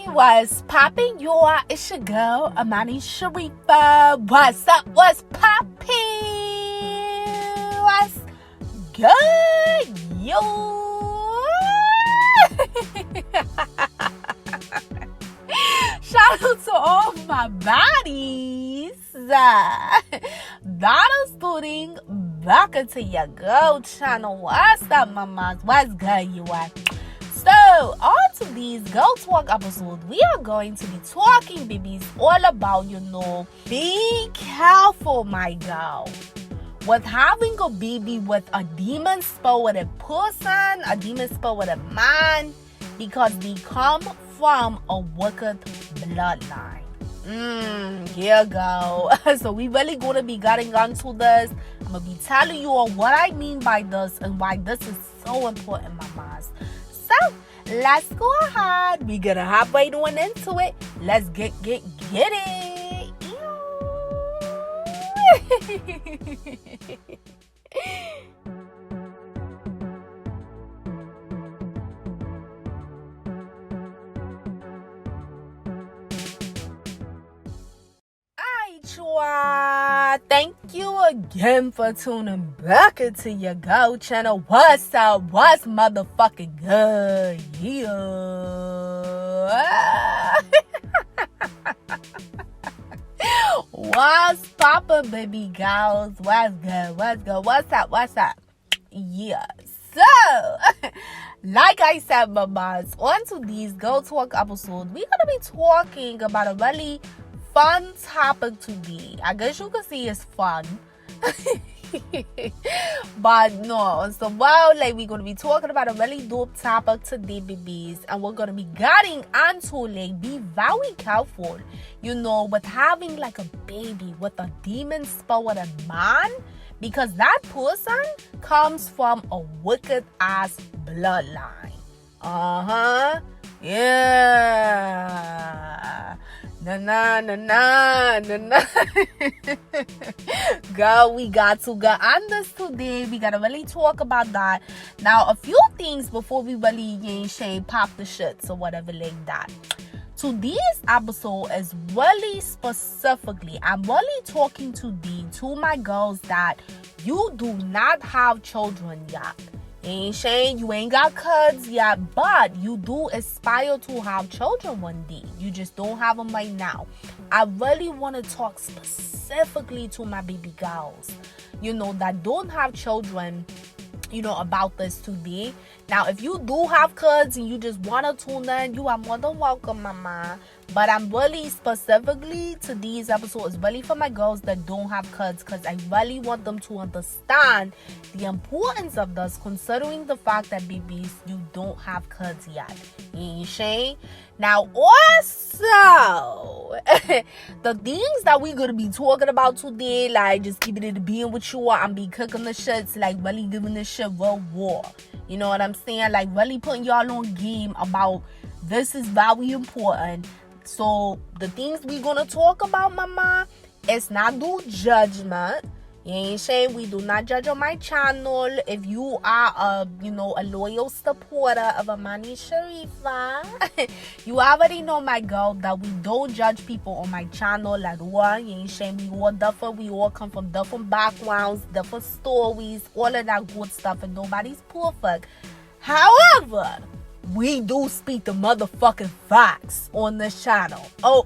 What's poppin', y'all? It's your girl, AmaniSharifah. What's up? What's poppin'? What's good, yo? Shout out to all my baddies that is tuning back into your girl channel. What's up, mamas? What's good, you are? So, on to these Girl Talk episodes, we are going to be talking, babies, all about, be careful, my girl, with having a baby with a demon spell with a person, a demon spell with a man, because they come from a wicked bloodline. Here go. So we really gonna be getting onto this. I'm gonna be telling you all what I mean by this and why this is so important, mamas. So let's go ahead. We're gonna hop right on into it. Let's get it. Thank you again for tuning back into your Go channel. What's up? What's motherfucking good? Yeah. What's poppin', baby girls? What's good? What's good? What's up? What's up? Yeah. So, like I said, mamas, on to these Go Talk episodes, we're gonna be talking about a really fun topic today. I guess you could see it's fun. But no, so we're gonna be talking about a really dope topic today, babies, and we're gonna be getting onto be very careful, with having like a baby with a demon spell with a man, because that person comes from a wicked ass bloodline. Yeah. Na. Girl, we got to get on this today. We gotta really talk about that. Now, a few things before we really pop the shits or whatever like that. Today's episode is really specifically, I'm really talking to my girls that you do not have children yet. You ain't got kids yet, but you do aspire to have children one day. You just don't have them right now. I really want to talk specifically to my baby girls, that don't have children, about this today. Now, if you do have kids and you just want to tune in, you are more than welcome, mama. But I'm really specifically to these episodes, really for my girls that don't have kids, because I really want them to understand the importance of this, considering the fact that, babies, you don't have kids yet. Now, also, the things that we're going to be talking about today, like just keeping it being with you, I'm be cooking the shits, like really giving this shit real war. You know what I'm saying? Like really putting y'all on game about this is very important. So the things we're gonna talk about, mama, it's not do judgment. We do not judge on my channel. If you are a loyal supporter of AmaniSharifah, you already know, my girl, that we don't judge people on my channel at all. We all different. We all come from different backgrounds, different stories, all of that good stuff, and nobody's perfect. However, we do speak the motherfucking facts on this channel. Oh,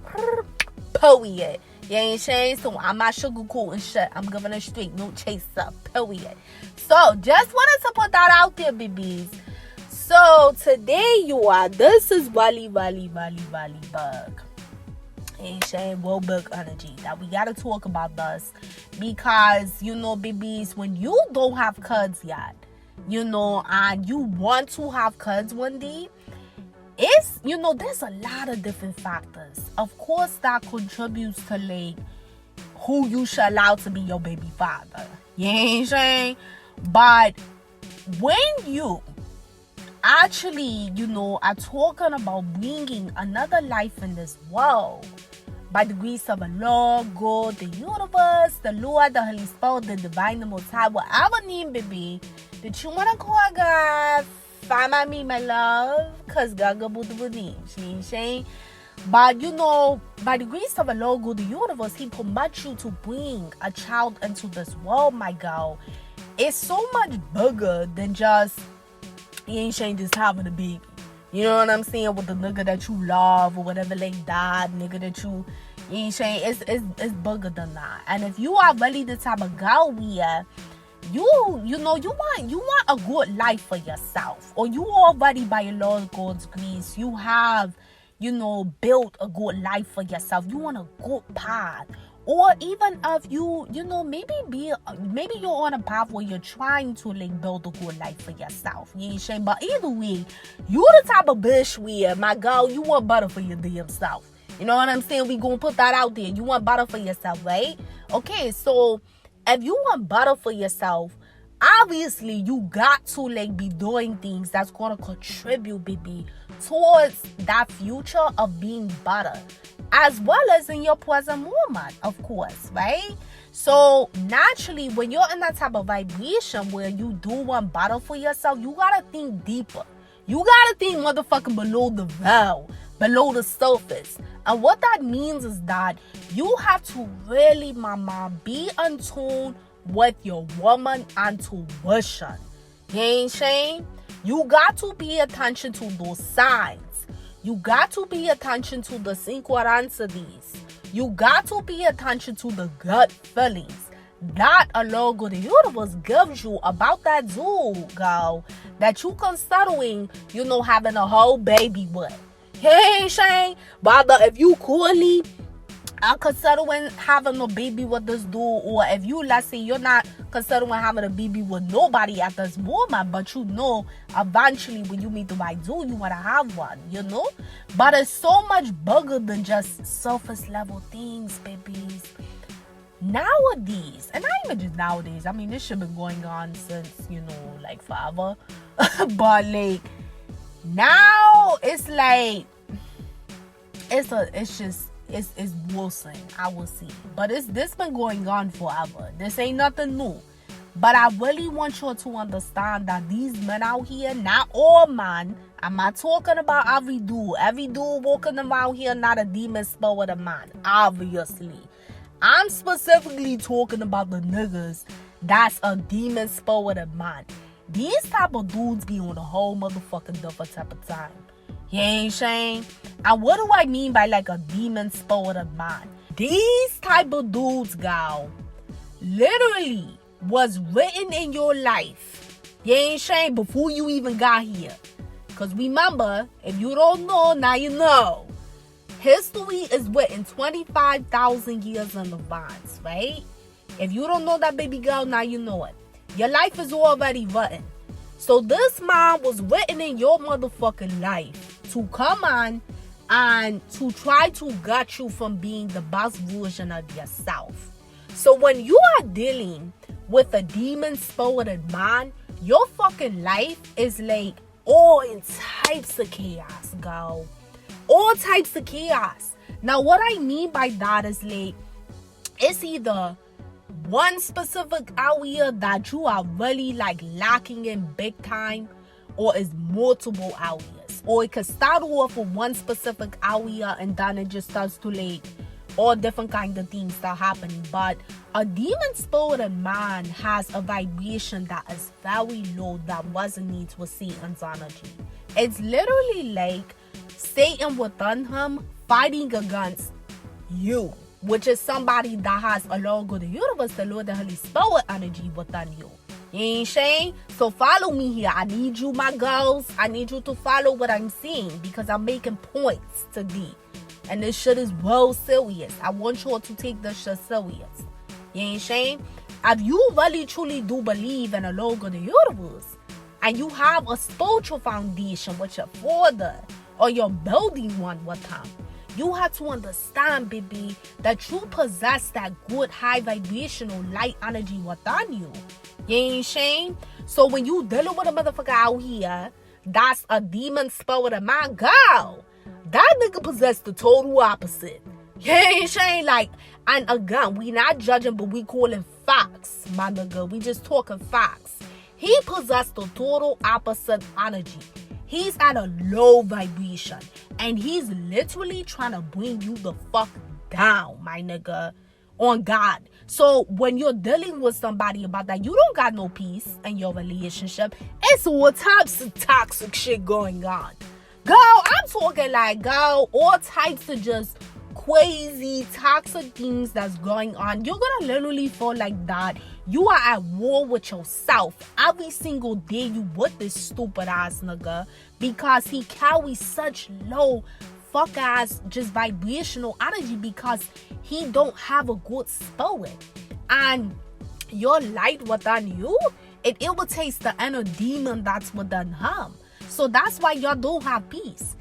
period. So I'm not sugarcoating shit. I'm giving a straight, no chaser, period. So just wanted to put that out there, babies. So today, this is really big. Real big energy that we gotta talk about this, because babies, when you don't have kids yet, and you want to have kids one day, it's there's a lot of different factors, of course, that contributes to who you should allow to be your baby father. But when you actually are talking about bringing another life in this world, by the grace of Allah, God, the universe, the Lord, the Holy Spirit, the divine, the Most High, whatever name, baby, that you want to call God, fine by me, my love. Cause Gaga Buddha, she ain't shame. But you know, by the grace of the Lord God, the universe, He permits you to bring a child into this world, my girl. It's so much bigger than just you ain't saying just having a baby. You know what I'm saying? With the nigga that you love or whatever like that, nigga that you ain't saying it's bigger than that. And if you are really the type of girl where you want a good life for yourself, or you already by your Lord God's grace, you have built a good life for yourself. You want a good path. Or even if maybe you're on a path where you're trying to like build a good life for yourself. You ain't shame. But either way, you the type of bitch where, my girl, you want better for your damn self. You know what I'm saying? We gonna put that out there. You want better for yourself, right? Okay, so if you want better for yourself, obviously you got to like be doing things that's gonna contribute, baby, towards that future of being better, as well as in your present moment, of course, right? So naturally, when you're in that type of vibration where you do want better for yourself, you gotta think deeper. You gotta think motherfucking below the veil, below the surface. And what that means is that you have to really, mama, be in tune with your woman intuition. You ain't saying? You got to pay attention to those signs. You got to pay attention to the synchronicities. You got to pay attention to the gut feelings that alone the universe gives you about that dude, girl, that you considering, having a whole baby with. Hey, Shane, but if you coolly are considering having a baby with this dude, or if you, let's say, you're not considering having a baby with nobody at this moment, but eventually when you meet the right dude, you want to have one, But it's so much bigger than just surface level things, babies. Nowadays, and not even just nowadays, I mean, this shit been going on since, like forever. But like, now it's like, it's worsening, I will see. But this been going on forever. This ain't nothing new. But I really want you to understand that these men out here, not all men, I'm not talking about every dude. Every dude walking around here, not a demon spirit of man, obviously. I'm specifically talking about the niggas that's a demon spirit of man. These type of dudes be on a whole motherfucking different type of time. You ain't saying? And what do I mean by like a demon spirit of man? These type of dudes, gal, literally was written in your life. You ain't saying? Before you even got here. Because remember, if you don't know, now you know. History is written 25,000 years in advance, right? If you don't know that, baby girl, now you know it. Your life is already written. So this man was written in your motherfucking life to come on and to try to get you from being the best version of yourself. So when you are dealing with a demon spirited man, your fucking life is like all in types of chaos, girl. All types of chaos. Now what I mean by that is like, it's either one specific area that you are really like lacking in big time, or is multiple areas, or it could start off with one specific area and then it just starts to like all different kind of things start happening. But a demon spirited man has a vibration that is very low, that resonates with Satan's energy. It's literally like Satan within him fighting against you, which is somebody that has a Lord of the universe, the Lord, the Holy Spirit energy within you. You ain't saying? So follow me here. I need you, my girls. I need you to follow what I'm saying, because I'm making points today. And this shit is well serious. I want you all to take this shit serious. You ain't saying? If you really truly do believe in a Lord of the universe, and you have a spiritual foundation with your father, or you're building one with him, you have to understand, baby, that you possess that good high vibrational light energy within you. You ain't saying? So when you dealing with a motherfucker out here that's a demon spirit of my girl, that nigga possess the total opposite. You ain't saying? Like, and again, we not judging, but we calling facts, my nigga. We just talking facts. He possessed the total opposite energy. He's at a low vibration. And he's literally trying to bring you the fuck down, my nigga. On God. So when you're dealing with somebody about that, you don't got no peace in your relationship. It's all types of toxic shit going on. Girl, I'm talking like, girl, all types of just crazy toxic things that's going on. You're gonna literally feel like that. You are at war with yourself every single day. You with this stupid ass nigga because he carries such low fuck ass just vibrational energy because he don't have a good spirit. And your light within you, it irritates the inner demon that's within him. So that's why y'all don't have peace.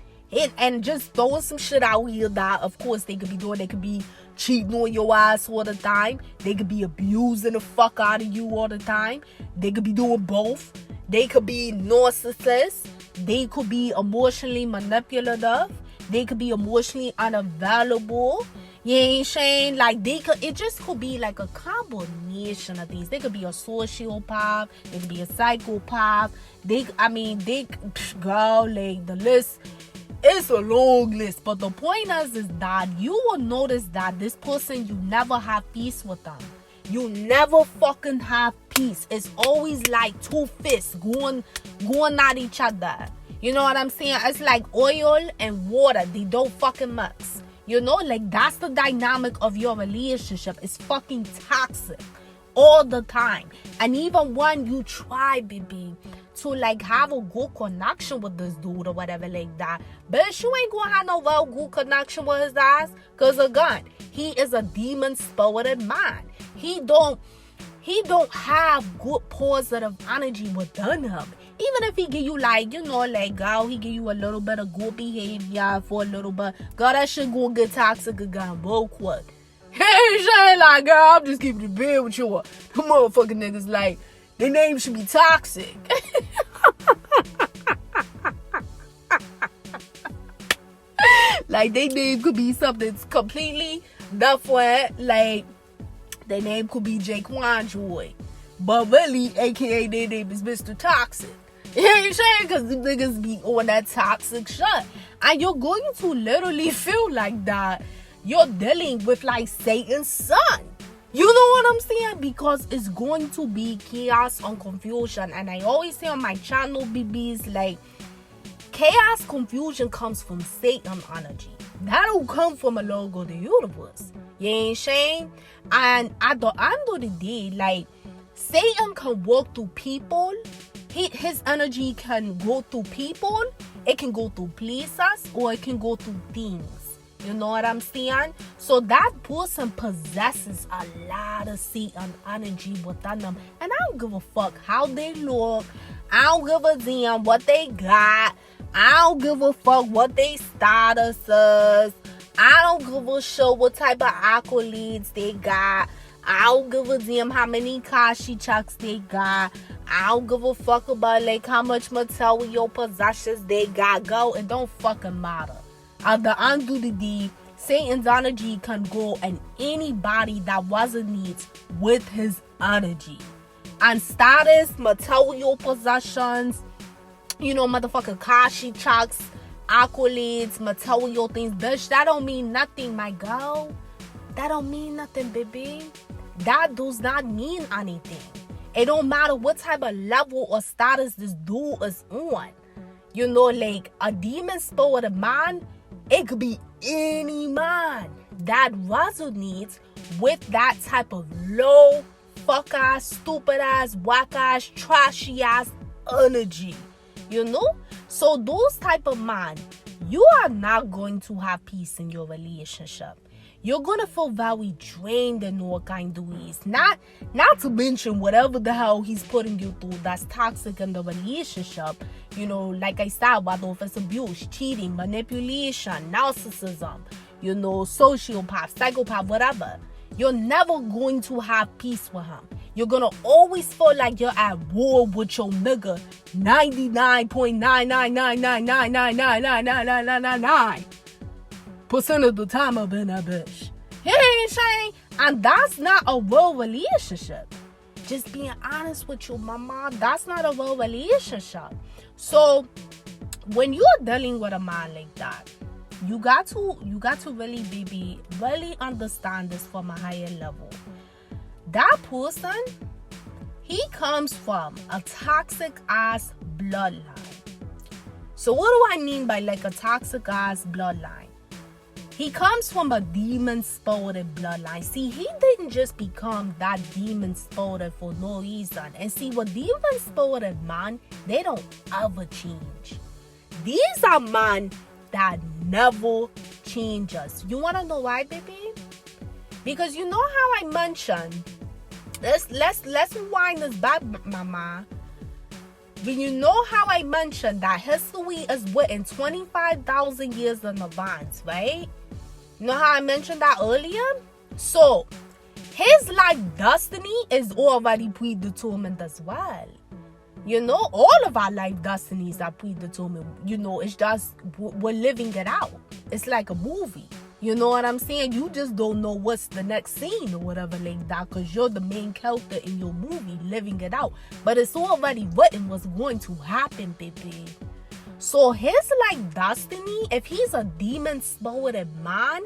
And just throwing some shit out here that of course they could be doing. They could be cheating on your ass all the time. They could be abusing the fuck out of you all the time. They could be doing both. They could be narcissists. They could be emotionally manipulative. They could be emotionally unavailable. You ain't saying like it just could be like a combination of these. They could be a sociopath. They could be a psychopath. Girl, like the list. It's a long list, but the point is that you will notice that this person, you never have peace with them. You never fucking have peace. It's always like two fists going at each other. You know what I'm saying? It's like oil and water. They don't fucking mix. You know, like that's the dynamic of your relationship. It's fucking toxic all the time. And even when you try, baby, to like have a good connection with this dude or whatever like that, bitch, you ain't gonna have no real good connection with his ass. Cause again, he is a demon spirited man. He don't have good positive energy within him. Even if he give you like, you know, like, girl, he give you a little bit of good behavior for a little bit. Girl, that shit gonna get toxic again real quick. Hey, shit, like, girl, I'm just keeping it real with you. The motherfucking niggas, like, their name should be toxic. Like, their name could be something completely different. Like, their name could be Jaquan Joy. But really, aka their name is Mr. Toxic. You know what I'm saying? Because the niggas be on that toxic shit. And you're going to literally feel like that you're dealing with like Satan's son. You know what I'm saying? Because it's going to be chaos and confusion. And I always say on my channel, BBs, like, chaos, confusion comes from Satan energy. That'll come from a Lord of the universe. You ain't saying? And at the end of the day, like, Satan can walk through people. His energy can go through people. It can go through places, or it can go through things. You know what I'm saying? So that person possesses a lot of Satan energy within them. And I don't give a fuck how they look. I don't give a damn what they got. I don't give a fuck what they status is. I don't give a shit what type of accolades they got. I don't give a damn how many Kashi checks they got. I don't give a fuck about like how much material possessions they got. Go, it don't fucking matter. At the end of the day, Satan's energy can go in anybody that resonates with his energy. And status, material possessions, you know, motherfucking Kashi checks, accolades, material things, bitch, that don't mean nothing, my girl. That don't mean nothing, baby. That does not mean anything. It don't matter what type of level or status this dude is on. You know, like a demon spirit of man, it could be any man that resonates with that type of low, fuck ass, stupid ass, whack ass, trashy ass energy. You know? So those type of man, you are not going to have peace in your relationship. You're gonna feel very drained in all kind of ways. Not to mention whatever the hell he's putting you through that's toxic in the relationship. You know, like I said, whether if it's abuse, cheating, manipulation, narcissism, you know, sociopath, psychopath, whatever. You're never going to have peace with him. You're gonna always feel like you're at war with your nigga 99.999999999% of the time I've been that bitch. You know what I'm saying? And that's not a real relationship. Just being honest with you, mama. That's not a real relationship. So when you're dealing with a man like that, you got to really, baby, really understand this from a higher level. That person, he comes from a toxic ass bloodline. So what do I mean by like a toxic ass bloodline? He comes from a demon-spirited bloodline. See, he didn't just become that demon-spirited for no reason. And see, with demon-spirited man, they don't ever change. These are men that never change us. You want to know why, baby? Because you know how I mentioned, let's rewind this back, mama. When you know how I mentioned that history is written 25,000 years in advance, right? You know how I mentioned that earlier? So, his life destiny is already predetermined as well. You know, all of our life destinies are predetermined. You know, it's just, we're living it out. It's like a movie. You know what I'm saying? You just don't know what's the next scene or whatever like that, because you're the main character in your movie, living it out. But it's already written what's going to happen, baby. So his like destiny, if he's a demon-spirited man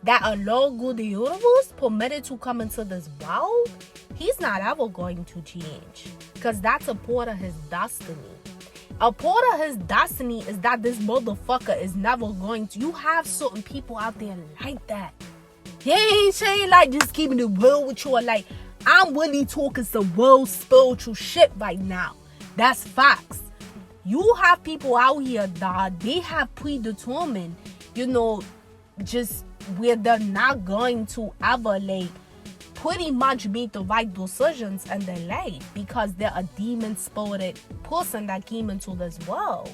that allowed God the universe permitted to come into this world, he's not ever going to change, because that's a part of his destiny. A part of his destiny is that this motherfucker is never going to. You have certain people out there like that. He ain't saying like just keeping it real with you. Like, I'm really talking some real spiritual shit right now. That's facts. You have people out here that they have predetermined, you know, just where they're not going to ever like pretty much make the right decisions in their life, because they're a demon-spirited person that came into this world.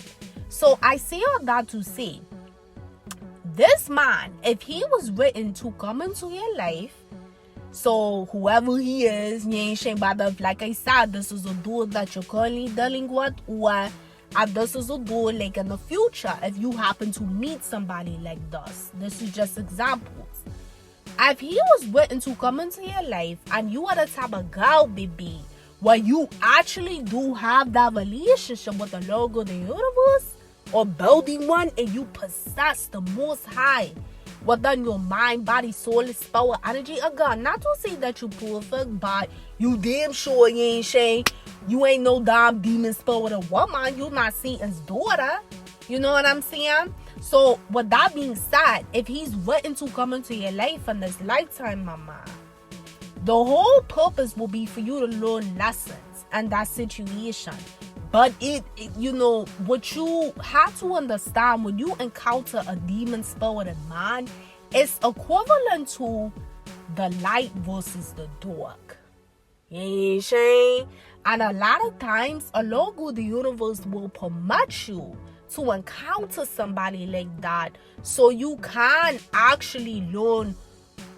So I say all that to say, this man, if he was written to come into your life, so whoever he is, you ain't saying about the, like I said, this is a dude that you're currently dealing with, or this is a dude like in the future, if you happen to meet somebody like this is just examples. If he was written to come into your life and you are the type of girl, baby, where you actually do have that relationship with the Lord of the universe, or building one, and you possess the Most High within your mind, body, soul, spirit, energy, again, not to say that you perfect, but you damn sure you ain't saying you ain't no damn demon spirit or woman. You not Satan's daughter. You know what I'm saying? So, with that being said, if he's written to come into your life in this lifetime, mama, the whole purpose will be for you to learn lessons in that situation. But you know, what you have to understand, when you encounter a demon-spirited man, it's equivalent to the light versus the dark. You ain't saying? And a lot of times, a Lord of the universe will permit you to encounter somebody like that, so you can actually learn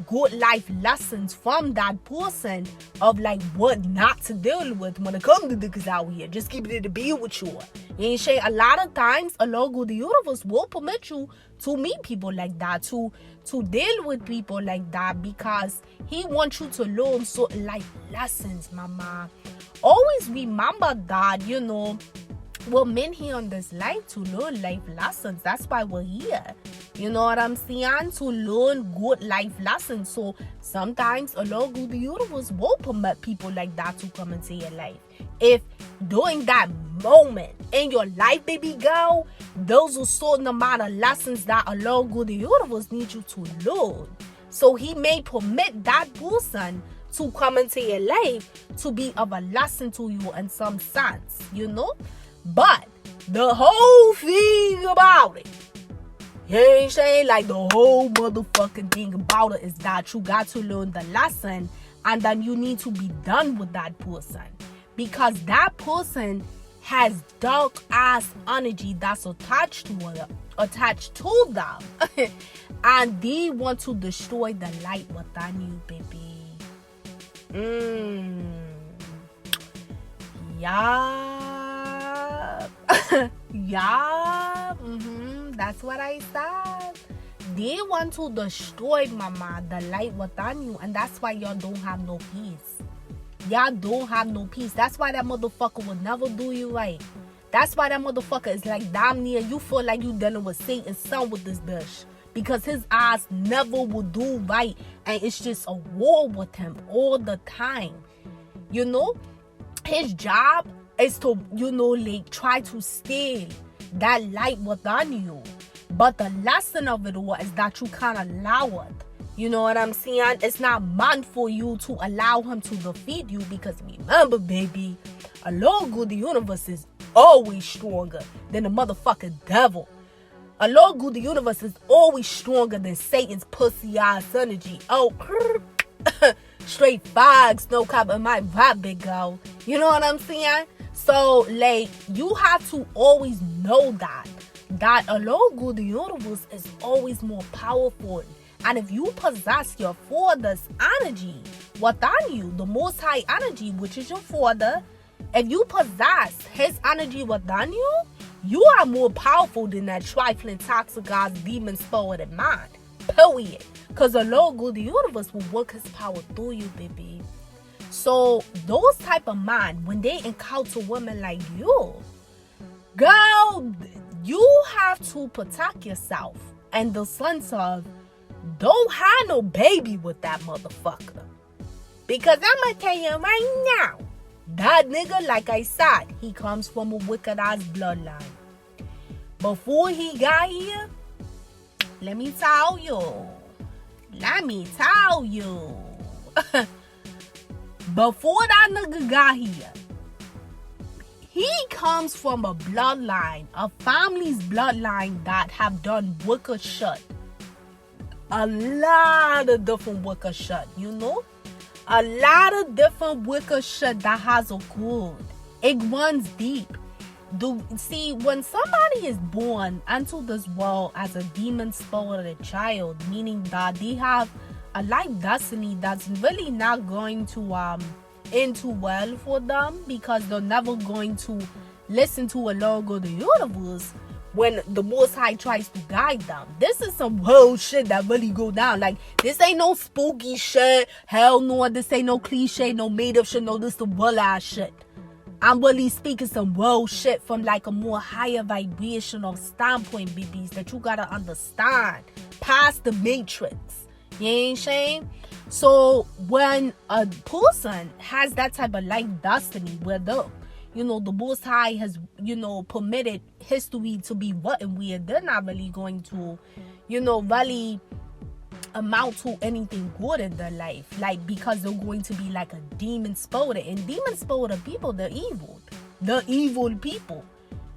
good life lessons from that person of like what not to deal with when it comes to niggas out here. Just keep it to be with you. You ain't saying? A lot of times, a Lord of the universe will permit you to meet people like that, to deal with people like that, because he wants you to learn certain life lessons, mama. Always remember that, you know, we're meant here on this life to learn life lessons. That's why we're here. You know what I'm saying? To learn good life lessons. So sometimes a Lord of the universe will permit people like that to come into your life. If during that moment in your life, baby girl, those are certain amount of lessons that a Lord of the universe needs you to learn. So he may permit that person to come into your life to be of a lesson to you in some sense, you know? But the whole thing about it, you ain't saying, like, the whole motherfucking thing about it is that you got to learn the lesson, and then you need to be done with that person, because that person has dark ass energy that's attached to them and they want to destroy the light within you, baby. Yeah. Yeah. That's what I said. They want to destroy, mama, the light within you, and that's why y'all don't have no peace. y'all don't have no peace. That's why that motherfucker will never do you right. That's why that motherfucker is like damn near you feel like you dealing with Satan's son with this bitch. Because his eyes never will do right. And it's just a war with him all the time. You know? His job is to, you know, like try to steal that light within you. But the lesson of it all is that you can't allow it. You know what I'm saying? It's not meant for you to allow him to defeat you. Because remember, baby, a Lord good, the universe is always stronger than the motherfucking devil. A Lord good, the universe is always stronger than Satan's pussy ass energy. Oh, straight fags, no cap in my vibe, big girl. You know what I'm saying? So, like, you have to always know that a Lord good, the universe is always more powerful. And if you possess your father's energy within you, the most high energy, which is your father, if you possess his energy within you, you are more powerful than that trifling, toxic ass demon spirit mind. Period. Because the Lord God, the universe will work his power through you, baby. So those type of men, when they encounter women like you, girl, you have to protect yourself. And the sense of, don't have no baby with that motherfucker. Because I'm going to tell you right now, that nigga, like I said, he comes from a wicked ass bloodline. Before he got here, let me tell you. Before that nigga got here, he comes from a bloodline, a family's bloodline that have done wicked shit. A lot of different wicked shit, you know? A lot of different wicked shit that has occurred. It runs deep. See, when somebody is born into this world as a demon spirited child, meaning that they have a life destiny that's really not going to end too well for them, because they're never going to listen to a Lord of the universe when the Most High tries to guide them. This is some whole shit that really go down. Like, this ain't no spooky shit. Hell no, this ain't no cliche, no made up shit. No, this the real ass shit. I'm really speaking some real shit from like a more higher vibrational standpoint, babies, that you gotta understand. Past the matrix. You ain't saying? So when a person has that type of life destiny where the Most High has, permitted history to be what and weird, they're not really going to, really amount to anything good in their life. Like, because they're going to be like a demon spirit. And demon spirit people, they're evil. They're evil people.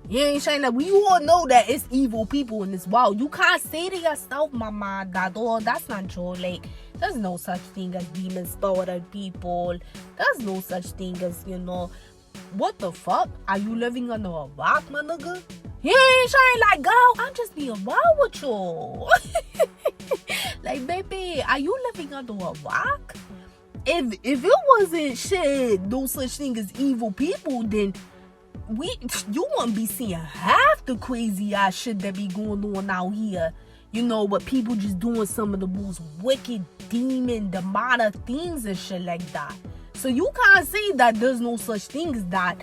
You ain't saying that? We all know that it's evil people in this world. You can't say to yourself, mama, that, oh, that's not true. Like, there's no such thing as demon spirit people. There's no such thing as, what the fuck? Are you living under a rock, my nigga? He ain't saying like, girl, I'm just being wild with you. Like, baby, are you living under a rock? If it wasn't shit, no such thing as evil people, then you wouldn't be seeing half the crazy ass shit that be going on out here. But people just doing some of the most wicked, demonic things and shit like that. So you can't say that there's no such thing as that,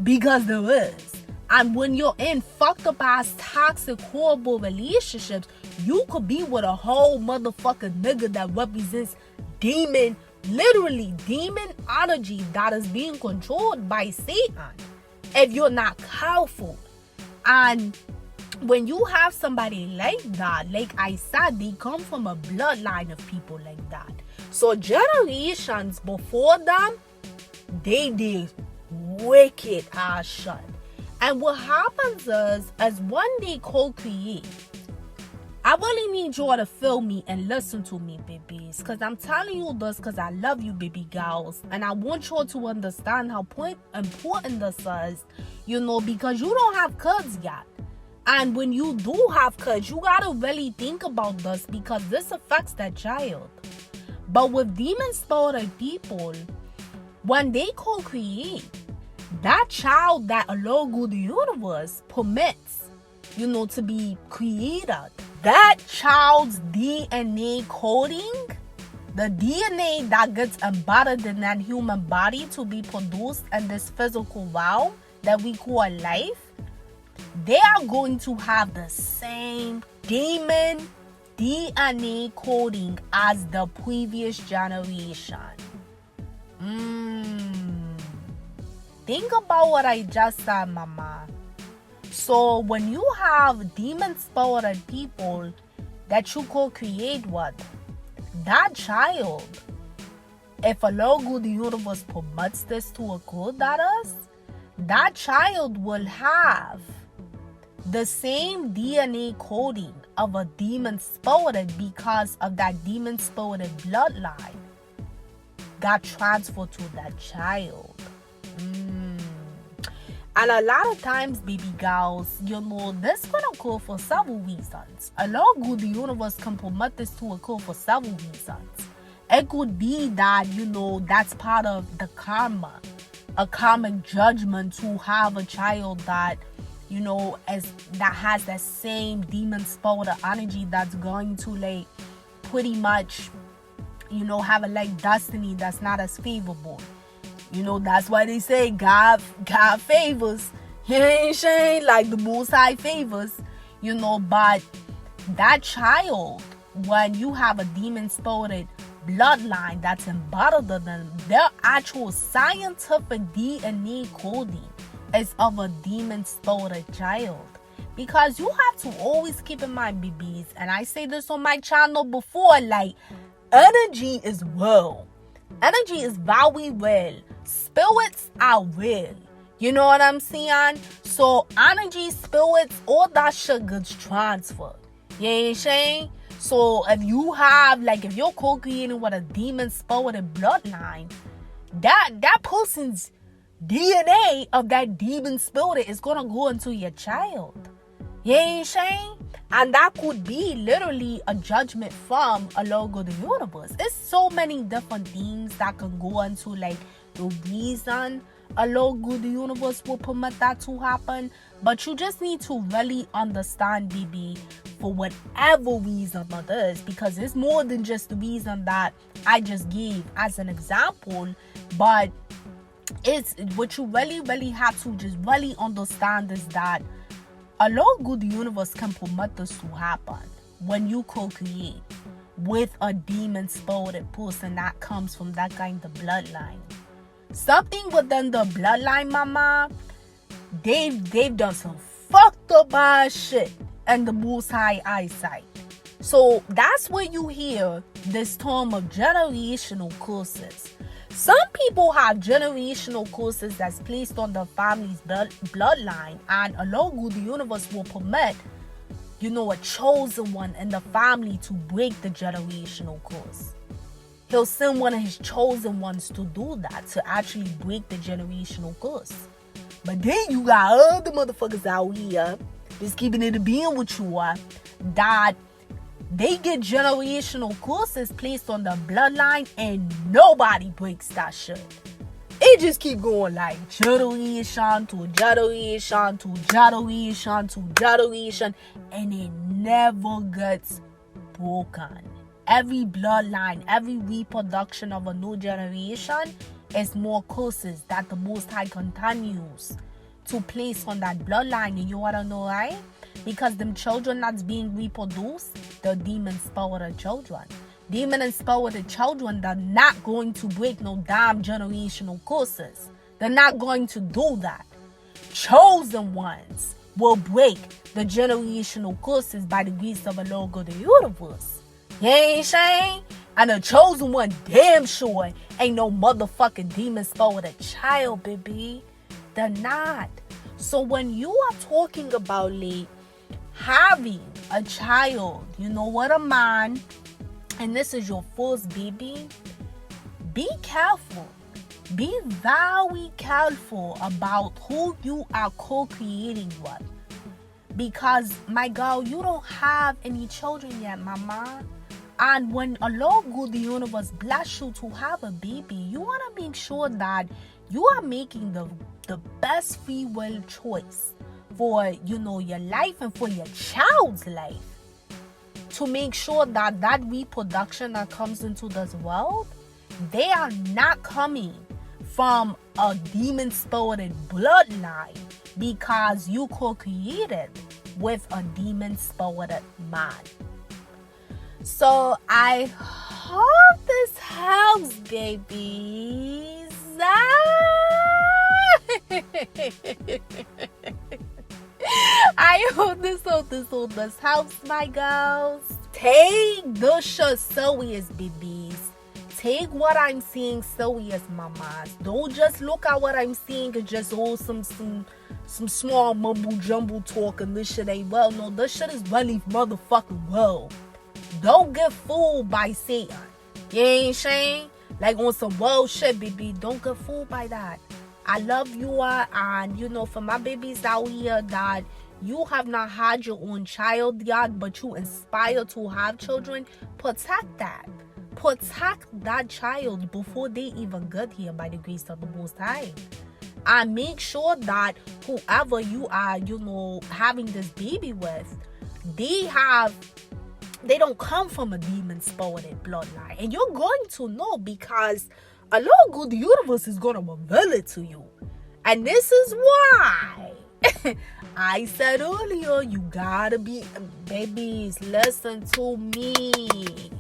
because there is. And when you're in fucked up ass, toxic, horrible relationships, you could be with a whole motherfucking nigga that represents literally demon energy that is being controlled by Satan, if you're not careful. And when you have somebody like that, like I said, they come from a bloodline of people like that. So generations before them, they did wicked ass shit. And what happens is, as one day co-create, I really need y'all to feel me and listen to me, babies. Because I'm telling you this because I love you, baby girls. And I want y'all to understand how important this is, because you don't have kids yet. And when you do have kids, you got to really think about this, because this affects that child. But with demon spirited people, when they co-create, that child that along the universe permits, to be created, that child's DNA coding the DNA that gets embodied in that human body to be produced in this physical realm that we call life, they are going to have the same demon DNA coding as the previous generation. Think about what I just said, mama. So when you have demon-spirited people that you co-create with, that child, if Allah the universe permits this to occur, that child will have the same DNA coding of a demon spirited because of that demon spirited bloodline got transferred to that child. And a lot of times, baby girls, this can occur for several reasons. Allah, the universe can permit this to occur for several reasons. It could be that, that's part of the karma, a karmic judgment to have a child that, that has that same demon spirit energy that's going to, pretty much, have a, destiny that's not as favorable. That's why they say God favors. He ain't saying the Most High favors, but that child, when you have a demon-spirited bloodline that's embodied in them, their actual scientific DNA coding is of a demon-spirited child. Because you have to always keep in mind, babies, and I say this on my channel before, energy is real. Energy is very real. Spirits are real. You know what I'm saying? So energy, spirits, all that shit gets transferred. You ain't saying? So if you have, if you're co-creating with a demon spirited bloodline, that person's DNA of that demon spirit is gonna go into your child. You ain't saying? And that could be literally a judgment from Allah the universe. It's so many different things that can go into the reason Allah the universe will permit that to happen. But you just need to really understand, baby, for whatever reason it is, because it's more than just the reason that I just gave as an example. But it's what you really have to just really understand is that Allah the universe can permit this to happen when you co-create with a demon-spirited person that comes from that kind of bloodline. Something within the bloodline, mama, they've done some fucked up ass shit in the Most High eyesight. So that's where you hear this term of generational curses. Some people have generational curses that's placed on the family's bloodline, and Allah the universe will permit, a chosen one in the family to break the generational curse. He'll send one of his chosen ones to do that, to actually break the generational curse. But then you got other motherfuckers out here, just keeping it a being with you, that they get generational curses placed on the bloodline and nobody breaks that shit. It just keep going generation to generation to generation to generation, and it never gets broken. Every bloodline, every reproduction of a new generation is more curses that the Most High continues to place on that bloodline. And you wanna know why? Because them children that's being reproduced, they're demon-spirited children. Demon and spirited children, they're not going to break no damn generational curses. They're not going to do that. Chosen ones will break the generational curses by the grace of Allah of the universe. You ain't saying? And a chosen one damn sure ain't no motherfucking demon-spirited child, baby. They're not. So when you are talking about having a child, what a man, and this is your first baby, be careful. Be very careful about who you are co-creating with. Because, my girl, you don't have any children yet, mama. And when Allah the universe bless you to have a baby, you want to make sure that you are making the best free will choice for, your life and for your child's life. to make sure that that reproduction that comes into this world, they are not coming from a demon-spirited bloodline, because you co-created with a demon-spirited man. So I hope this helps, babies. I hope this helps, my girls. Take this shit serious, babies. Take what I'm saying serious, mamas. Don't just look at what I'm saying and just some small mumble jumble talk and this shit ain't well. No, this shit is really motherfucking well. Don't get fooled by Satan. You ain't saying? Like on some world shit, baby. Don't get fooled by that. I love you, and for my babies out here that you have not had your own child yet, but you inspire to have children, protect that. Protect that child before they even get here by the grace of the Most High. And make sure that whoever you are, having this baby with, they don't come from a demon-spirited bloodline. And you're going to know, because Allah good, the universe is going to reveal it to you. And this is why I said earlier, you gotta be, babies, listen to me.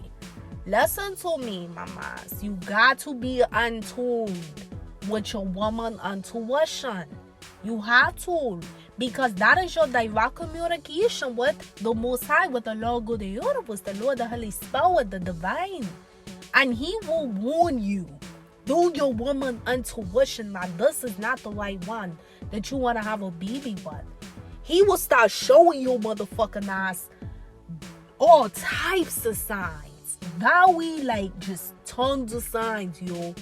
Listen to me, mamas. You got to be untuned with your woman intuition. You have to, because that is your direct communication with the Most High, with the Lord of the universe, the Lord, the Holy Spirit, the divine. And He will warn you through your woman intuition that this is not the right one that you want to have a baby with. He will start showing your motherfucking ass all types of signs. Just tons of signs, yo.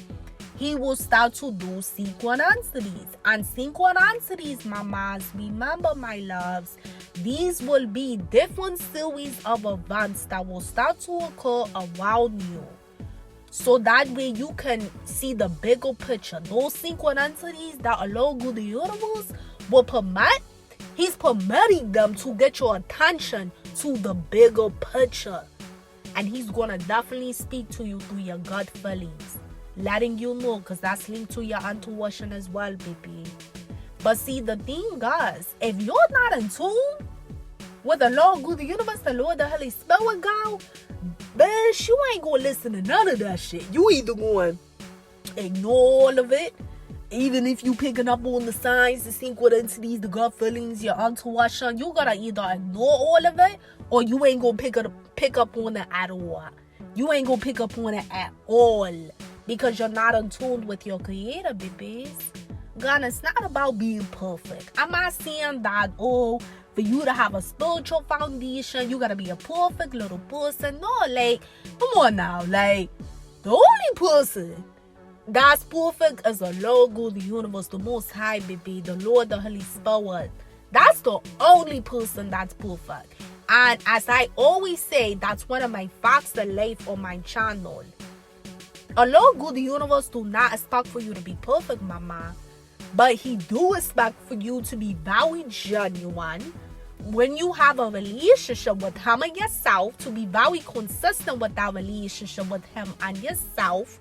He will start to do synchronicities. And synchronicities, mamas, remember, my loves, these will be different series of events that will start to occur around you. So that way you can see the bigger picture. Those synchronicities that Allah good the universe will permit, He's permitting them to get your attention to the bigger picture. And He's gonna definitely speak to you through your gut feelings, letting you know, because that's linked to your intuition as well, baby. But see, the thing, guys, if you're not in tune with the Lord, good the universe, the Lord, the Holy Spirit, God, bitch, you ain't gonna listen to none of that shit. You either going to ignore all of it, even if you picking up on the signs, the synchronicities, the gut feelings, your intuition, you gotta either ignore all of it, or you ain't gonna pick up on it at all. You ain't gonna pick up on it at all, because you're not in tune with your Creator, babies. God, it's not about being perfect. I'm not saying that, for you to have a spiritual foundation, you gotta be a perfect little person. No, come on now. The only person that's perfect is the Lord God, the universe, the Most High, baby, the Lord, the Holy Spirit. That's the only person that's perfect. And as I always say, that's one of my facts of life on my channel. Allah God, the universe, do not expect for you to be perfect, mama. But He do expect for you to be very genuine when you have a relationship with Him and yourself, to be very consistent with that relationship with Him and yourself,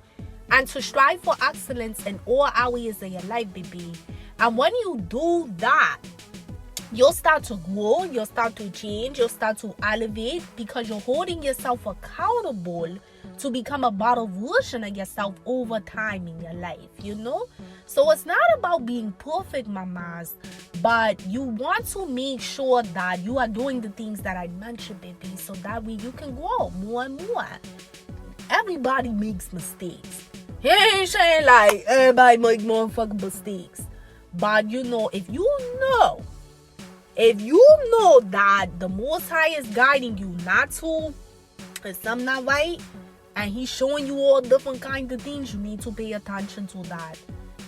and to strive for excellence in all areas of your life, baby. And when you do that, you'll start to grow, you'll start to change, you'll start to elevate, because you're holding yourself accountable to become a better version of yourself over time in your life, So it's not about being perfect, mamas, but you want to make sure that you are doing the things that I mentioned, baby, so that way you can grow more and more. Everybody makes mistakes. He ain't saying everybody make motherfucking mistakes. But if you know that the Most High is guiding you not to, if something not right, and He's showing you all different kinds of things, you need to pay attention to that.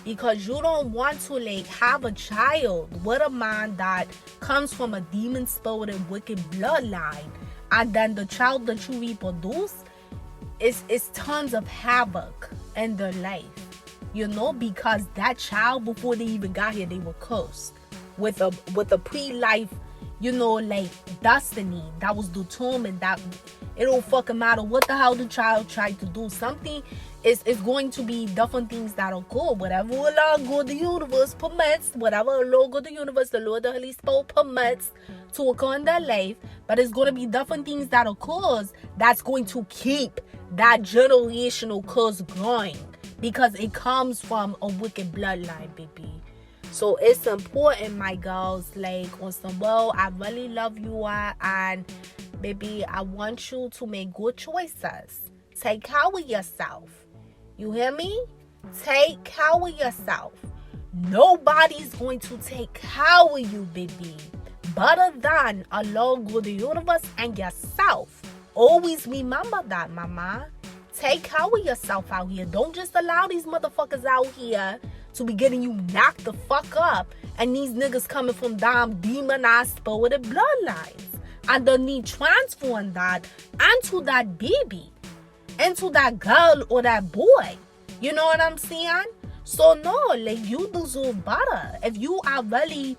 Because you don't want to have a child with a man that comes from a demon spirit and wicked bloodline, and then the child that you reproduce is tons of havoc in their life, because that child, before they even got here, they were cursed with a pre-life, like destiny that was determined, that it don't fucking matter what the hell the child tried to do. Something is going to be different things that occur. Whatever Allah God the universe permits, whatever Allah God the universe, the Lord the Holy Spirit permits to occur in their life, but it's going to be different things that occurs that's going to keep that generational curse going, because it comes from a wicked bloodline, baby. So it's important, my girls, like on some, well, I really love you, and baby, I want you to make good choices. Take care of yourself. You hear me? Take care of yourself. Nobody's going to take care of you, baby, better than Allah, God, the universe, and yourself. Always remember that, mama. Take care of yourself out here. Don't just allow these motherfuckers out here to be getting you knocked the fuck up, and these niggas coming from damn demonized spirited bloodlines, and they need transferring that onto that baby, into that girl or that boy. You know what I'm saying? So no, like, you deserve better. If you are really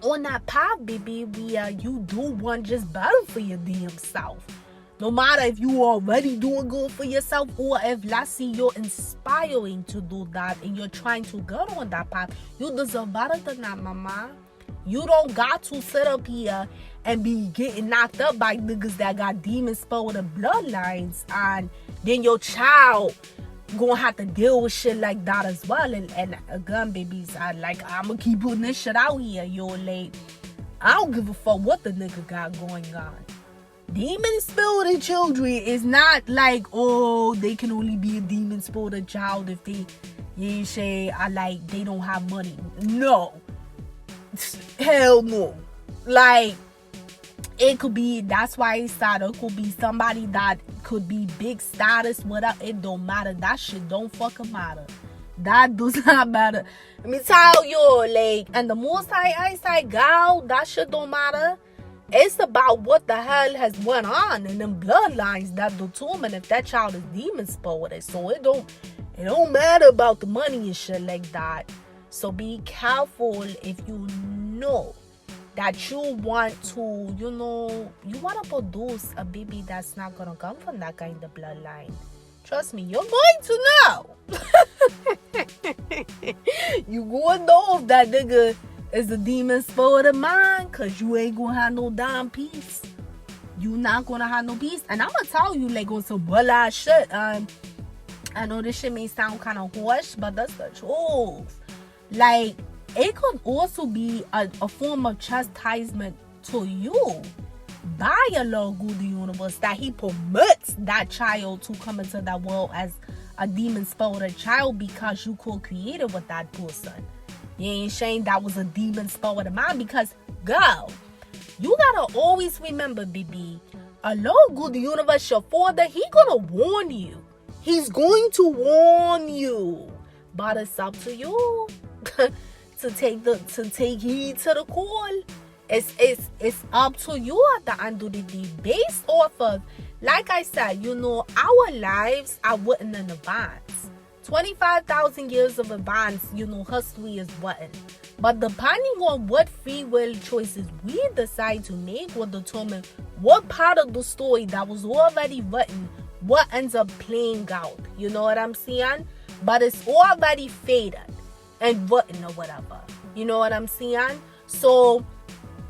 on that path, baby, where you do want just better for your damn self. No matter if you already doing good for yourself, or if, let's see, you're inspiring to do that and you're trying to get on that path, you deserve better than that, mama. You don't got to sit up here and be getting knocked up by niggas that got demon spirited bloodlines, and then your child gonna have to deal with shit like that as well. And again, babies, I'm gonna keep putting this shit out here, yo. Like, I don't give a fuck what the nigga got going on. Demon spirited children is not like, oh, they can only be a demon spirited child if they, they don't have money. No. Hell no. Like, it could be, that's why I said it could be somebody that could be big status, whatever. It don't matter. That shit don't fucking matter. That does not matter. Let me tell you, like, and the most I say, girl, that shit don't matter. It's about what the hell has went on in them bloodlines that determine if that child is demon spirited. So it don't matter about the money and shit like that. So be careful if you know that you want to, you want to produce a baby that's not going to come from that kind of bloodline. Trust me, you're going to know. You going to know if that nigga is a demon spirited mind, because you ain't going to have no damn peace. You not going to have no peace. And I'm going to tell you, like, on some bull-ass shit. I know this shit may sound kind of harsh, but that's the truth. Like, it could also be a form of chastisement to you by your Lord God, the universe, that he permits that child to come into that world as a demon spirited child, because you co-created with that person. You ain't saying that was a demon spirited mind, because, girl, you gotta always remember, baby, Allah, God, the universe, your father, he gonna warn you. He's going to warn you. But it's up to you to take heed to the call. It's up to you at the end of the day, based off of, like I said, our lives are written in advance. 25,000 years of advance, history is written. But depending on what free will choices we decide to make will determine what part of the story that was already written, what ends up playing out. You know what I'm saying? But it's already faded and written or whatever. You know what I'm saying? So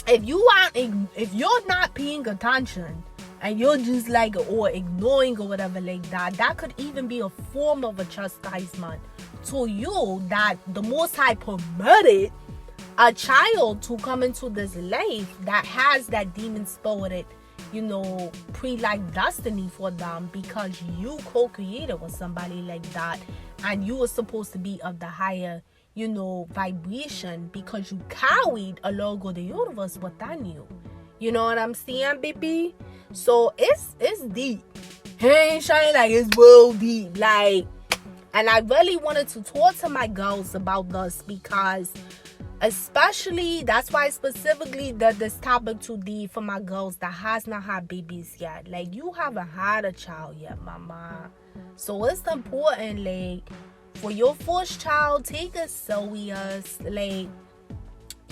if you're not paying attention and you're just like, or ignoring or whatever like that, that could even be a form of a chastisement to you, that the Most High permitted a child to come into this life that has that demon spirited, pre-life destiny for them, because you co-created with somebody like that, and you were supposed to be of the higher, vibration, because you carried a logo of the universe within you. You know what I'm saying, baby? So it's deep. Hey, shine, like, it's real deep. Like, and I really wanted to talk to my girls about this, because especially, that's why specifically this topic today for my girls that has not had babies yet. Like, you haven't had a child yet, mama. So it's important, like, for your first child, take it serious. Like,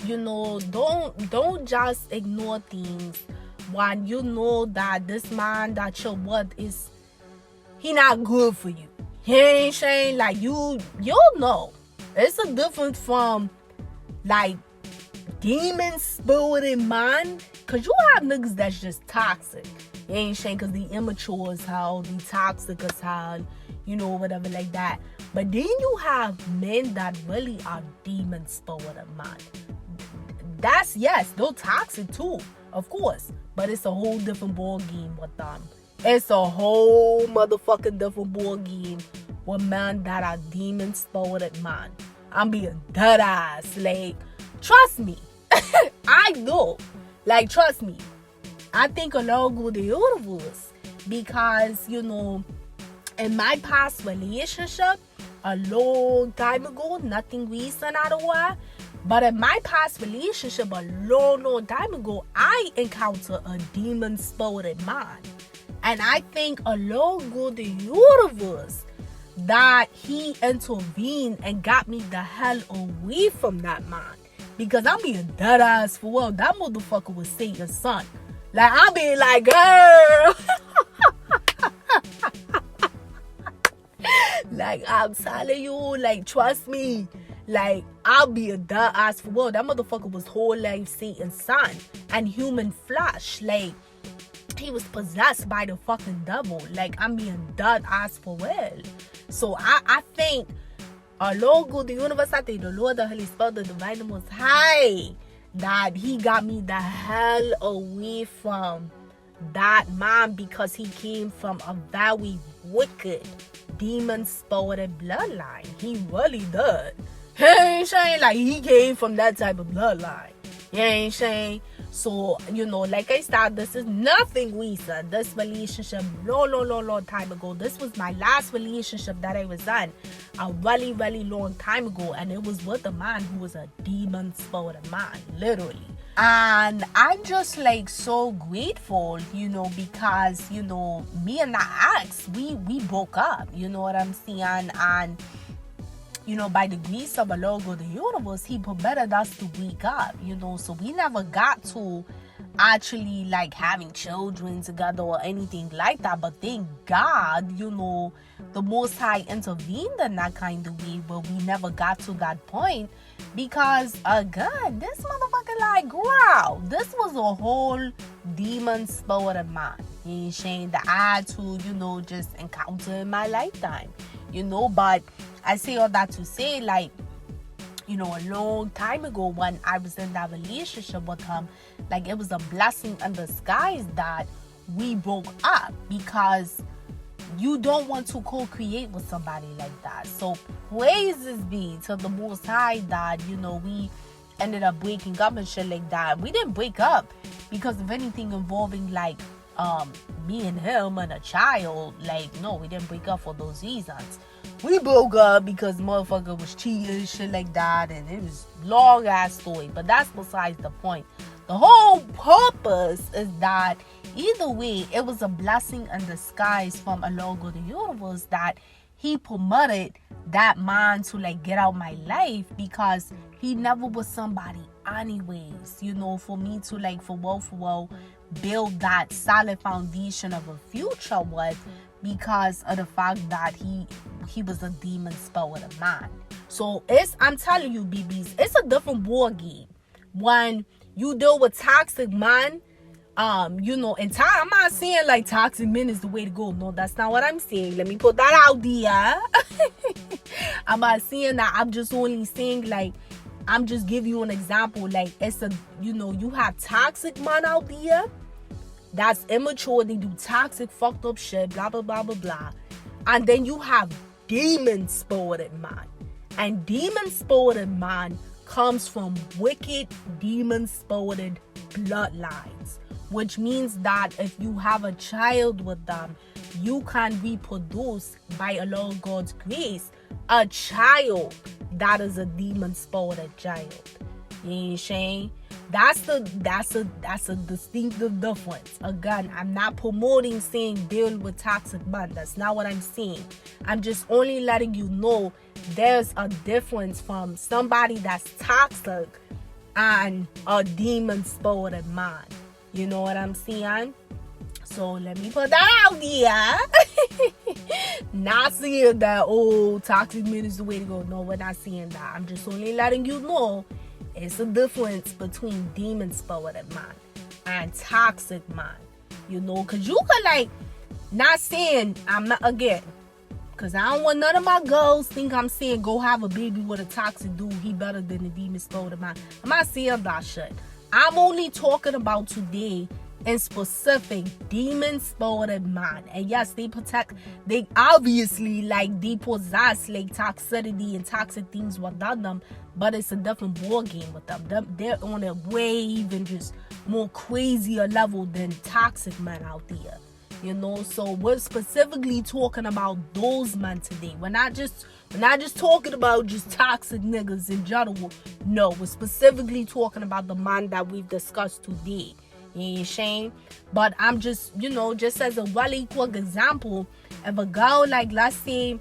you know, don't just ignore things when you know that this man that you're with is, he not good for you. He ain't saying like you'll know. It's a difference from like demon spirited man, cause you have niggas that's just toxic. You ain't saying cause the immature as hell, the toxic as hell, you know, whatever like that. But then you have men that really are demon spirited man. That's, yes, they're toxic too, of course. But it's a whole different ball game with them. It's a whole motherfucking different ball game with men that are demon spirited man. I'm being dead ass. Like, trust me. I know. Like, trust me. I think a lot of the universe. Because, you know, in my past relationship, a long time ago, nothing recent out of war, but in my past relationship, a long time ago, I encountered a demon spirited man. And I think a lot of the universe that he intervened and got me the hell away from that man. Because I'm being dead ass for real. That motherfucker was Satan's son. Like, I'm being like, girl. Like, I'm telling you, like, trust me. Like, I'll be a dead ass for real. That motherfucker was whole life Satan's son and human flesh. Like, he was possessed by the fucking devil. Like, I'm being dead ass for real. So I think Lord God, the universe, I think the Lord, the Holy Spirit, the divine, the most high, that he got me the hell away from that man, because he came from a very wicked demon spirited bloodline. He really did. He ain't saying like he came from that type of bloodline. You ain't saying. So, you know, like I said, this is nothing recent. This relationship, long time ago. This was my last relationship that I was in a really long time ago. And it was with a man who was a demon spirited man, literally. And I'm just like so grateful, you know, because, you know, me and that ex, we broke up, you know what I'm saying? And, you know, by the grace of the Lord of the universe, he permitted us to wake up, you know, so we never got to actually like having children together or anything like that. But thank God, you know, the Most High intervened in that kind of way, but we never got to that point because, again, this motherfucker like, wow, this was a whole demon spirited man. You ain't saying that I had to, you know, just encounter in my lifetime, you know. But I say all that to say, like, you know, a long time ago when I was in that relationship with him, like, it was a blessing in disguise that we broke up, because you don't want to co-create with somebody like that. So praises be to the Most High that, you know, we ended up breaking up and shit like that. We didn't break up because of anything involving like me and him and a child. Like, no, we didn't break up for those reasons. We broke up because motherfucker was cheating and shit like that, and it was long ass story, but that's besides the point. The whole purpose is that either way, it was a blessing in disguise from a Lord of the universe that he permitted that man to like get out my life, because he never was somebody anyways, you know, for me to like for well build that solid foundation of a future with, because of the fact that he was a demon spirited man. So I'm telling you, BBs, it's a different ball game when you deal with toxic man. You know, and I'm not saying like toxic men is the way to go. No, that's not what I'm saying. Let me put that out there. I'm not saying that. I'm just only saying like, I'm just giving you an example. Like, it's a, you know, you have toxic man out there that's immature. They do toxic, fucked up shit, blah, blah, blah, blah, blah. And then you have demon spirited man. And demon spirited man comes from wicked demon spirited bloodlines, which means that if you have a child with them, you can reproduce by a Lord God's grace a child that is a demon spirited child. You ain't saying? That's a distinctive difference. Again, I'm not promoting saying deal with toxic men. That's not what I'm saying. I'm just only letting you know there's a difference from somebody that's toxic and a demon-spirited man. You know what I'm saying? So let me put that out there. Not saying that, oh, toxic men is the way to go. No, we're not saying that. I'm just only letting you know it's a difference between demon-spirited man and toxic man. You know, because you could, like, not saying, I'm not, again, because I don't want none of my girls think I'm saying go have a baby with a toxic dude. He better than a demon-spirited man. I'm not saying that shit. I'm only talking about today in specific demon-spirited man. And yes, they obviously, like, they possess, like, toxicity and toxic things within them, but it's a different ball game with them. They're on a way even just more crazier level than toxic men out there. You know, so we're specifically talking about those men today. We're not just talking about just toxic niggas in general. No, we're specifically talking about the man that we've discussed today. You ain't shame. But I'm just, you know, just as a really quick example, if a girl, like, let's say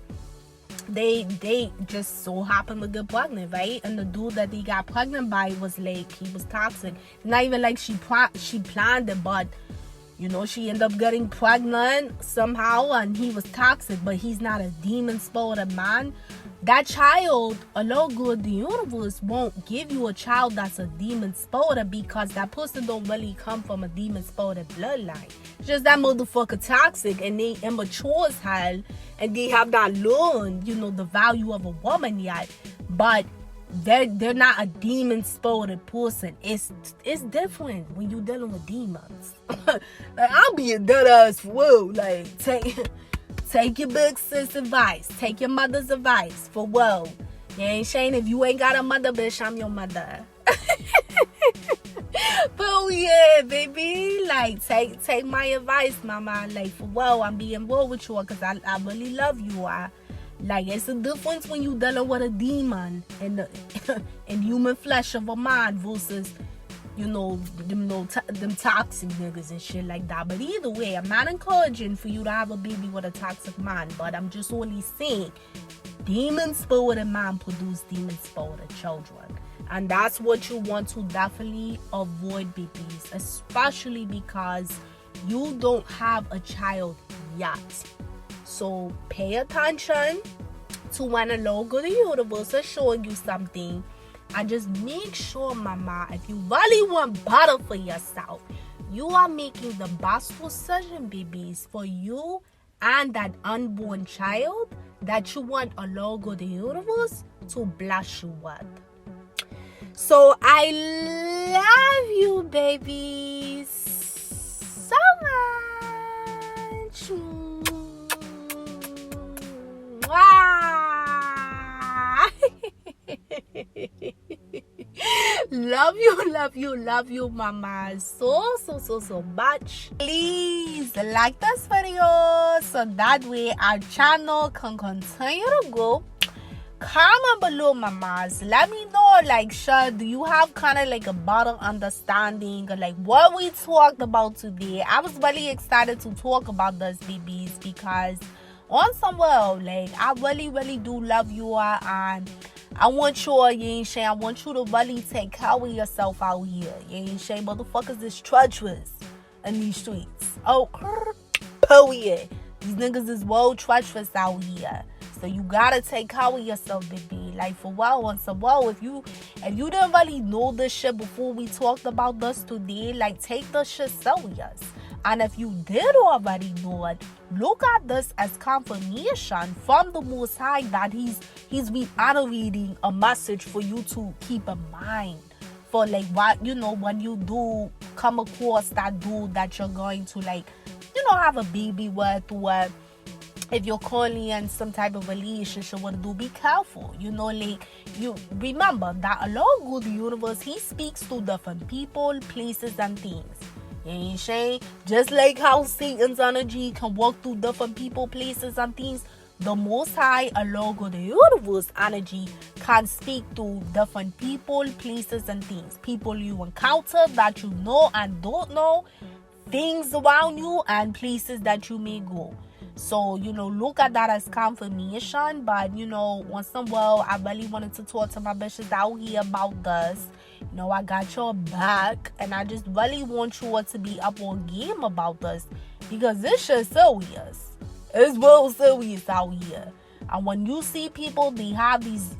they just so happened to get pregnant, right? And the dude that they got pregnant by was like, he was toxic. Not even like she planned it, but you know, she ended up getting pregnant somehow and he was toxic, but he's not a demon-spirited man. That child, along with the universe, won't give you a child that's a demon-spirited because that person don't really come from a demon-spirited bloodline. It's just that motherfucker toxic and they immature as hell and they have not learned, you know, the value of a woman yet. But they're not a demon-spirited person. It's different when you're dealing with demons. Like, I'll be a dead ass fool. Like, take your big sis advice. Take your mother's advice for well. You ain't Shane. If you ain't got a mother, bitch, I'm your mother. But yeah, baby, like, take my advice, mama. Like, for well, I'm being real with you because I really love you. Like, it's a difference when you dealing with a demon in human flesh of a man versus, you know, them toxic niggas and shit like that. But either way, I'm not encouraging for you to have a baby with a toxic man, but I'm just only saying demon-spirited man produce demon-spirited children. And that's what you want to definitely avoid, babies, especially because you don't have a child yet. So pay attention to when a logo the universe is showing you something, and just make sure, mama, if you really want better for yourself, you are making the best decision, babies, for you and that unborn child that you want a logo the universe to bless you with. So I love you, babies, so much. Love you, mama, so much. Please like this video so that way our channel can continue to grow. Comment below, mamas. Let me know, like, Sha, do you have kind of like a better understanding of like what we talked about today? I was really excited to talk about this, babies, because on some well, like, I really do love you, and I want you, you ain't shame. I want you to really take care of yourself out here. You ain't shame. Motherfuckers is treacherous in these streets. Oh, period. These niggas is well treacherous out here. So you gotta take care of yourself, baby. Like, for well, on some well, if you didn't really know this shit before we talked about this today, like, take this shit serious. And if you did already know it, look at this as confirmation from the Most High that he's reiterating a message for you to keep in mind. For, like, what, you know, when you do come across that dude that you're going to, like, you know, have a baby with, or if you're currently in some type of relationship with a dude, be careful. You know, like, you remember that along with the universe, he speaks to different people, places, and things. You ain't shame. Just like how Satan's energy can walk through different people, places, and things, the Most High, along with the universe energy, can speak to different people, places, and things. People you encounter that you know and don't know, things around you, and places that you may go. So, look at that as confirmation. But, once in a while, I really wanted to talk to my bitches out here about this. I got your back. And I just really want you all to be up on game about this. Because this shit's serious. It's real serious out here. And when you see people, they have these,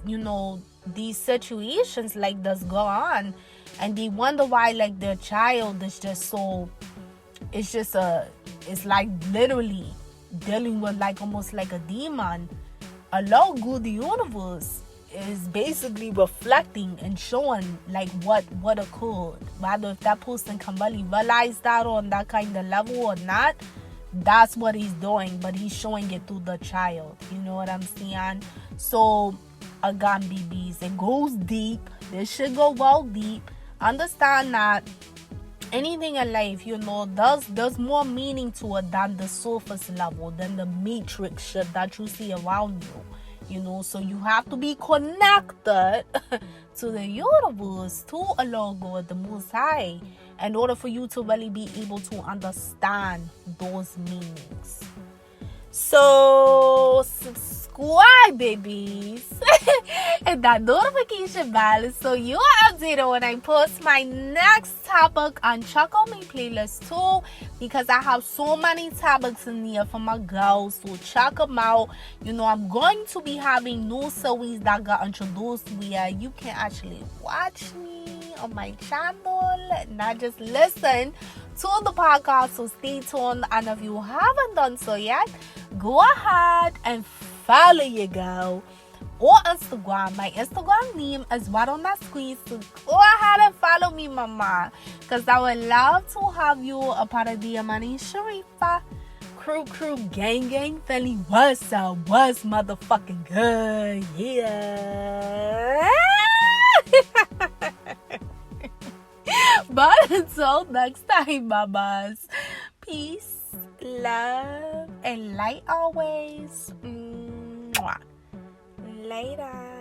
these situations like this go on. And they wonder why, like, their child is just so... It's like literally dealing with like almost like a demon. A lot of good universe is basically reflecting and showing like what occurred. Whether if that person can really realize that on that kind of level or not, that's what he's doing. But he's showing it to the child. You know what I'm saying? So again, BBs, it goes deep. This should go well deep. Understand that anything in life, there's more meaning to it than the surface level, than the matrix shit that you see around you. So you have to be connected to the universe, to Allah God, the Most High, in order for you to really be able to understand those meanings. So subscribe, babies, and that notification bell so you are updated when I post my next topic on Check On Me playlist too, because I have so many topics in there for my girls, so check them out. I'm going to be having new series that got introduced where you can actually watch me on my channel, not just listen to the podcast. So stay tuned, and if you haven't done so yet, go ahead and follow your girl on Instagram. My Instagram name is right on that screen, so go ahead and follow me, mama, because I would love to have you a part of the AmaniSharifah crew gang family. What's up? What's motherfucking good? Yeah. But until next time, mamas, peace, love, and light always. Mwah. Later.